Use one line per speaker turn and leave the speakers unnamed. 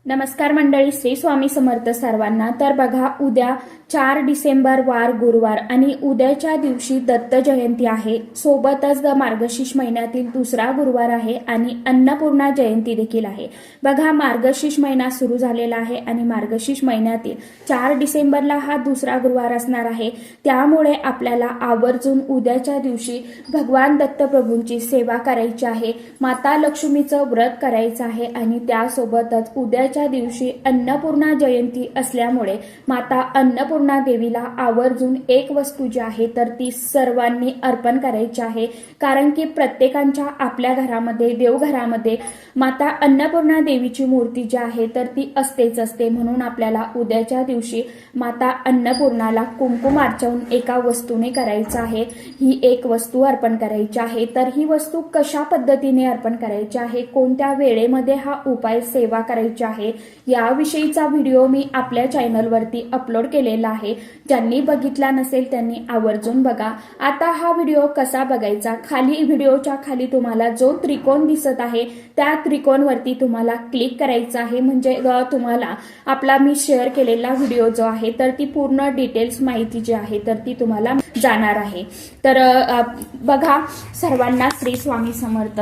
नमस्कार मंडळी, श्री स्वामी समर्थ सर्वांना। तर बघा, उद्या 4 डिसेंबर वार गुरुवार आणि उद्याच्या दिवशी दत्त जयंती आहे। सोबतच मार्गशीर्ष महिन्यातील दुसरा गुरुवार आहे आणि अन्नपूर्णा जयंती देखील आहे। बघा, मार्गशीर्ष महिना सुरू झालेला आहे आणि मार्गशीर्ष महिन्यातील 4 डिसेंबरला हा दुसरा गुरुवार असणार आहे। त्यामुळे आपल्याला आवर्जून उद्याच्या दिवशी भगवान दत्तप्रभूंची सेवा करायची आहे, माता लक्ष्मीचं व्रत करायचं आहे आणि त्यासोबतच उद्याच्या दिवशी अन्नपूर्णा जयंती असल्यामुळे माता अन्नपूर्णा देवीला आवर्जून एक वस्तू जी आहे तर ती सर्वांनी अर्पण करायची आहे। कारण की प्रत्येकाच्या आपल्या घरामध्ये, देवघरामध्ये माता अन्नपूर्णा देवीची मूर्ती जी आहे तर ती असतेच असते। म्हणून आपल्याला उद्याच्या दिवशी माता अन्नपूर्णाला कुंकुमार्चन एका वस्तूने करायचं आहे। ही एक वस्तू अर्पण करायची आहे। तर ही वस्तू कशा पद्धतीने अर्पण करायची आहे, कोणत्या वेळेमध्ये हा उपाय सेवा करायची आहे, याविषयीचा व्हिडिओ मी आपल्या चॅनलवरती अपलोड केलेला आहे। ज्यांनी बघितला नसेल त्यांनी आवर्जून बघा। आता हा व्हिडिओ कसा बघायचा, खाली व्हिडिओच्या खाली तुम्हाला जो त्रिकोण दिसत आहे त्या त्रिकोणवरती तुम्हाला क्लिक करायचं आहे। म्हणजे तुम्हाला आपला मी शेअर केलेला व्हिडिओ जो आहे तर ती पूर्ण डिटेल्स माहिती जी आहे तर ती तुम्हाला जाणार आहे। तर बघा, सर्वांना श्री स्वामी समर्थ।